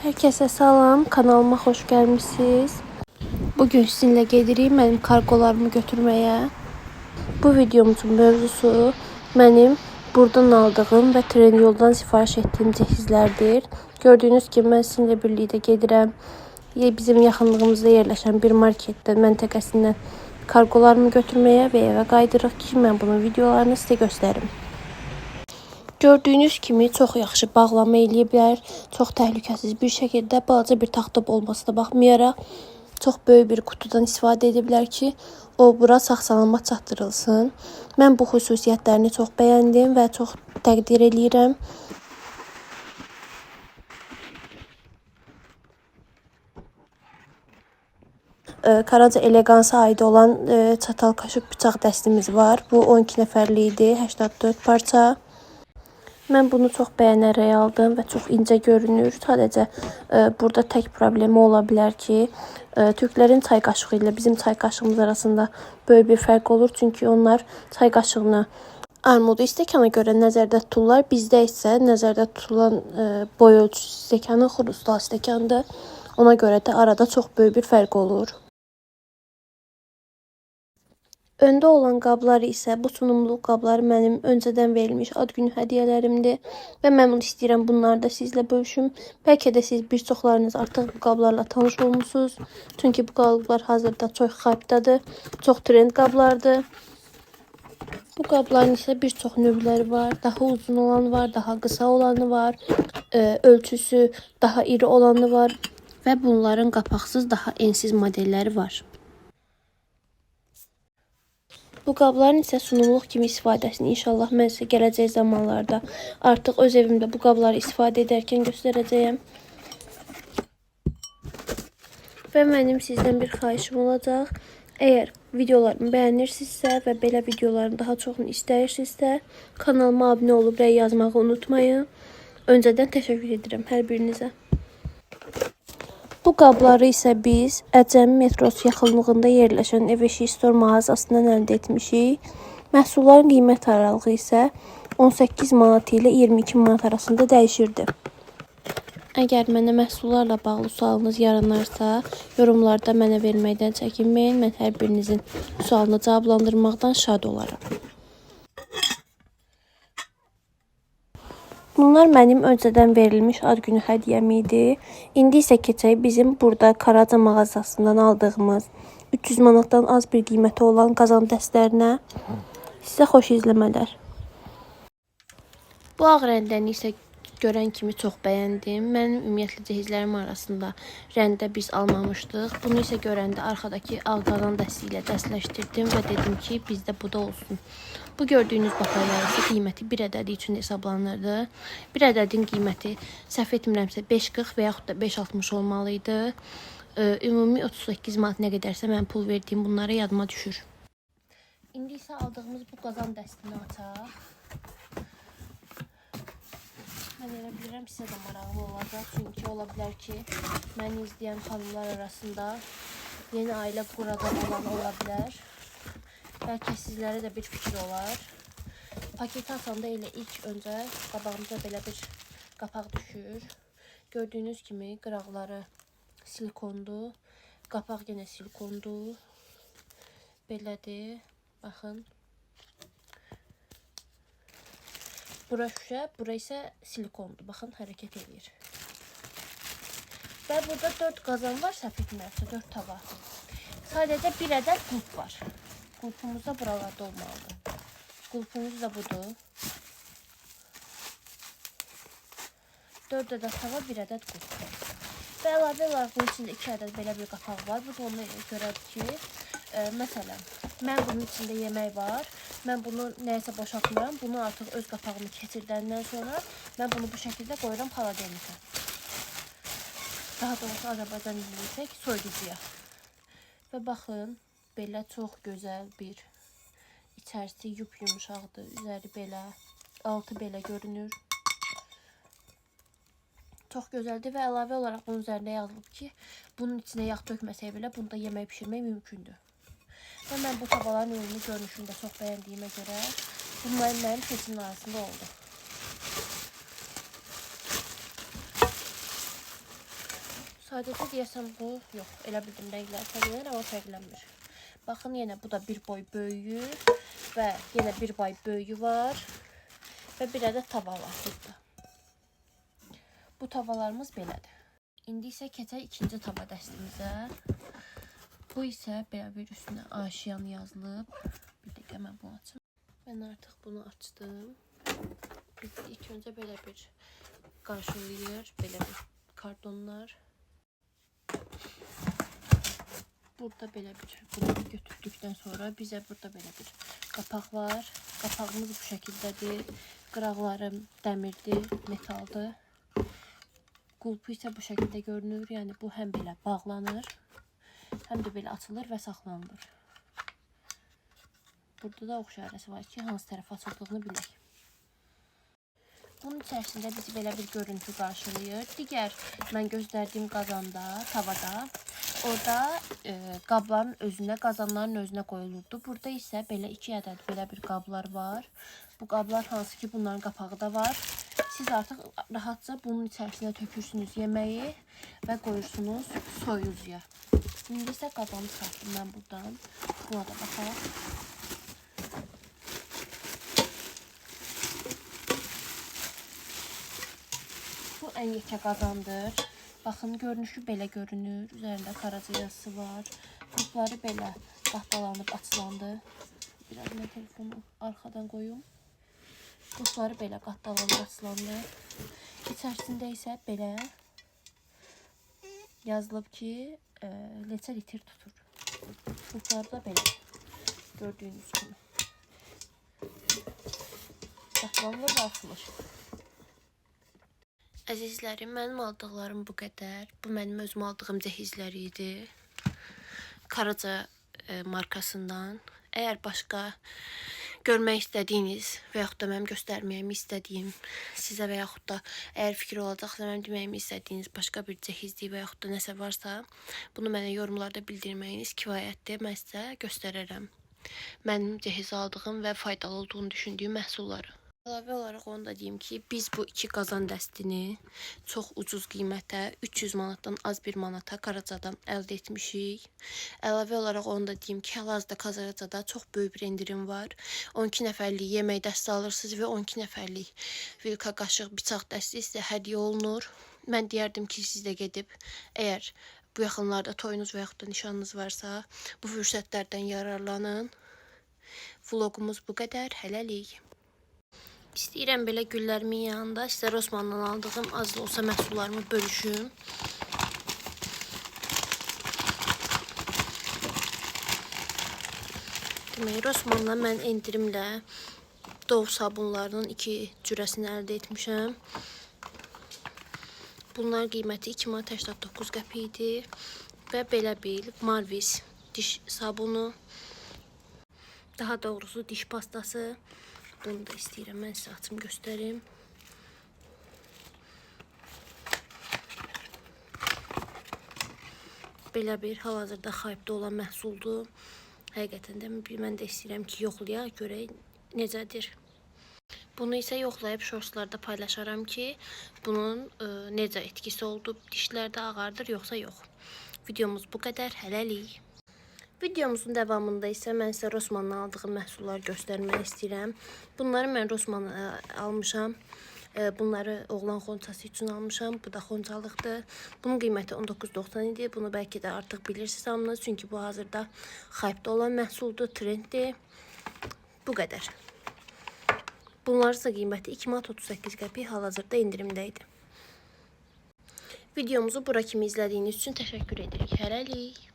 Herkese salam, kanalıma hoş gelmişsiniz. Bugün sizinle gedirik benim kargolarımı götürmeye. Bu videomuzun mövzusu benim buradan aldığım ve Trendyoldan sifariş ettiğim cihazlardır. Gördüğünüz gibi ben sizinle birlikte gedirəm. Bizim yaxınlığımızda yerləşən bir marketdən, məntəqəsindən kargolarımı götürmeye ve eve qaydırıq ki, mən bunun videolarını sizə göstərim. Gördüyünüz kimi çox yaxşı bağlama eləyiblər. Çox təhlükəsiz bir şəkildə balaca bir taxta olmasına baxmayaraq çox böyük bir qutudan istifadə ediblər ki, o bura sağ-salamat çatdırılsın. Mən bu xüsusiyyətlərini çox bəyəndim və çox təqdir eləyirəm. Karaca Elegansa aid olan çatal kaşıq bıçaq dəstimiz var. Bu 12 nəfərli idi, 84 parça. Mən bunu çox bəyənərək aldım və çox incə görünür. Sadəcə burada tək problemi ola bilər ki, Türklərin çay qaşığı ilə bizim çay qaşığımız arasında böyük bir fərq olur. Çünki onlar çay qaşığını armudu stəkana görə nəzərdə tuturlar. Bizdə isə nəzərdə tutulan boy ölçüsü stəkanı xrustal stəkandır. Ona görə də arada çox böyük bir fərq olur. Öndə olan qablar isə bu sunumluq qablar mənim öncədən verilmiş ad günü hədiyyələrimdir və mən bunu istəyirəm bunları da sizlə bölüşüm. Bəlkə də siz bir çoxlarınız artıq bu qablarla tanış olmusunuz. Çünki bu qablar hazırda çox hype'dadır, çox trend qablardır. Bu qabların isə bir çox növləri var. Daha uzun olanı var, daha qısa olanı var, ölçüsü daha iri olanı var və bunların qapaqsız daha ensiz modelləri var. Bu qabların isə sunumluq kimi istifadəsini inşallah mən sizə gələcək zamanlarda artıq öz evimdə bu qabları istifadə edərkən göstərəcəyəm. Və mənim sizdən bir xahişim olacaq. Əgər videolarımı bəyənirsinizsə və belə videoların daha çoxunu istəyirsinizsə, kanalıma abunə olub rəy yazmağı unutmayın. Öncədən təşəkkür edirəm hər birinizə. Bu qabları isə biz Əcəmi metrosu yaxınlığında yerləşən Ev-eşik Store mağazasından əldə etmişik. Məhsulların qiymət aralığı isə 18 manat ilə 22 manat arasında dəyişirdi. Əgər mənə məhsullarla bağlı sualınız yaranarsa, yorumlarda mənə verməkdən çəkinməyin. Mən hər birinizin sualını cavablandırmaqdan şad olaram. Bunlar mənim öncədən verilmiş ad günü hədiyyəm idi. İndi isə keçək bizim burada Karaca mağazasından aldığımız 300 manatdan az bir qiyməti olan qazan dəstlərinə. Sizə xoş izləmələr. Bu ağ rəndəni isə görən kimi çox bəyəndim. Mənim ümumiyyətlə cihazlarım arasında rəndə biz almamışdıq. Bunu isə görəndə arxadakı ağ qazan dəsti ilə dəstləşdirdim və dedim ki, bizdə bu da olsun. Bu gördüyünüz bapaylar isə qiyməti bir ədədi üçün hesablanırdı. Bir ədədin qiyməti səhv etmirəmsə 5.40 və yaxud da 5.60 olmalıydı. Ümumi 38 manat nə qədərsə mən pul verdiyim bunlara yadıma düşür. İndi isə aldığımız bu qazan dəstini açaq. Mən elə bilirəm sizə də maraqlı olacaq. Çünki ola bilər ki, məni izləyən xanımlar arasında yeni ailə quradan olan ola bilər. Bəlkə sizlərə də bir fikir olar. Paketi açanda elə ilk öncə qabağımıza belə bir qapaq düşür. Gördüyünüz kimi qıraqları silikondur. Qapaq yenə silikondur. Belədir. Baxın. Bura şüşə, bura isə silikondur. Baxın, hərəkət edir. Və burada 4 qazan var, səhv etmirəmsə 4 tava. Sadəcə bir ədəd qulp var. Qulpumuz da buralarda olmalıdır. Qulpumuz da budur. 4 ədəd tava, 1 ədəd qulp. Və əlavə olaraq bunun içində 2 ədəd belə bir qapaq var. Bu da ona görədir ki, məsələn, mən bunun içində yemək var. Mən bunu nəyəsə boşaltmıram. Bunu artıq öz qapağını keçirdəndən sonra mən bunu bu şəkildə qoyuram xaladelnikə. Daha doğrusu Azərbaycan dilində isək soyuducuya. Və baxın. Belə çox gözəl bir içərisi yumuşaqdır. Üzəri belə, altı belə görünür. Çox gözəldir və əlavə olaraq bunun üzərində yazılıb ki, bunun içinə yağ tökməsək belə bunda yemək pişirmək mümkündür. Və mən bu tavaların ümumi görünüşünü də çox bəyəndiyimə görə bunlar mənim seçimin arasında oldu. Sadəcə deyəsəm bu, yox, elə bildim rənglər fərqlənir, amma fərqlənmir. Baxın, yenə bu da bir boy böyüyü və yenə bir boy böyüyü var və bir ədəd tava var burada. Bu tavalarımız belədir. İndi isə keçək ikinci tava dəstimizə. Bu isə belə bir üstünə aşiyan yazılıb. Bir dəqiqə mən bunu açım. Mən artıq bunu açdım. Biz ilk öncə belə bir qarşılayır, belə bir kartonlar. Burada belə bir, bunu götürdükdən sonra bizə burada belə bir qapaq var. Qapağımız bu şəkildədir. Qıraqları dəmirdir, metaldır. Qulpu isə bu şəkildə görünür. Yəni bu həm belə bağlanır, həm də belə açılır və saxlanılır. Burada da ox işarəsi var ki, hansı tərəf açıldığını bilək. Bunun içərisində bizi belə bir görüntü qarşılayır. Digər mən göstərdiyim qazanda, tavada, orada qabların özünə, qazanların özünə qoyulurdu. Burada isə belə 2 ədəd belə bir qablar var. Bu qablar hansı ki, bunların qapağı da var. Siz artıq rahatca bunun içərisinə tökürsünüz yeməyi və qoyursunuz soyuzuya. İndi isə qazanı çıxartdım mən buradan. Buna da baxaq. Bu ən yekə qazandır. Baxın, görünüşü belə görünür. Üzərində Karaca yazısı var. Qulpları belə qatdalanıb açılandı. Biraz mən telefonu arxadan qoyum. Qulpları belə qatdalanıb açılandı. İçərisində isə belə yazılıb ki, leçə litir tutur. Qulpları da belə gördüyünüz kimi. Qatlanılır və açılır. Əzizlərim, mənim aldıqlarım bu qədər. Bu mənim özüm aldığım cəhizləri idi. Karaca markasından. Əgər başqa görmək istədiyiniz və yaxud da mənim göstərməyimi istədiyim sizə və yaxud da əgər fikir olacaqsa mənim deməyimi istədiyiniz başqa bir cəhizlik və yaxud da nəsə varsa, bunu mənə yorumlarda bildirməyiniz kifayətdir. Mən sizə göstərərəm mənim cehiz aldığım və faydalı olduğunu düşündüyüm məhsulları. Əlavə olaraq onu da deyim ki, biz bu 2 qazan dəstini çox ucuz qiymətə, 300 manatdan az 1 manata Karacadan əldə etmişik. Əlavə olaraq onu da deyim ki, hal-hazırda Karacada çox böyük bir indirim var. 12 nəfərlik yemək dəsti alırsınız və 12 nəfərlik vilka, qaşıq, bıçaq dəsti sizə hədiyyə olunur. Mən deyərdim ki, siz də gedib, əgər bu yaxınlarda toyunuz və yaxud da nişanınız varsa, bu fürsətlərdən yararlanın. Vlogumuz bu qədər, hələlik. İstəyirəm belə güllərimin yanında sizə Rossmanndan aldığım az da olsa məhsullarımı bölüşüm. Demək, Rossmanndan mən endirimlə Dove sabunlarının 2 cürəsini əldə etmişəm. Bunların qiyməti 2 manat 89 qəpik idi. Və belə bir Marvis diş sabunu, daha doğrusu diş pastası. Bunu da istəyirəm, mən sizə açım göstərim. Belə bir hal-hazırda hype'da olan məhsuldur. Həqiqətən də mən də istəyirəm ki, yoxlayaq, görək necədir. Bunu isə yoxlayıb shortslarda paylaşaram ki, bunun necə etkisi oldu, dişlərdə ağardır, yoxsa yox. Videomuz bu qədər, hələlik. Videomuzun davamında isə mən sizə Rossmanndan aldığım məhsulları göstərmək istəyirəm. Bunları mən Rossmanndan almışam. Bunları oğlan xonçası üçün almışam. Bu da xonçalıqdır. Bunun qiyməti 19.90 idi. Bunu bəlkə də artıq bilirsiniz hamınız. Çünki bu hazırda hype'da olan məhsuldur, trenddir. Bu qədər. Bunların ise qiyməti 2 manat 38 qəpik, hal-hazırda indirimdə idi. Videomuzu bura kimi izlədiyiniz üçün təşəkkür edirik. Hələlik.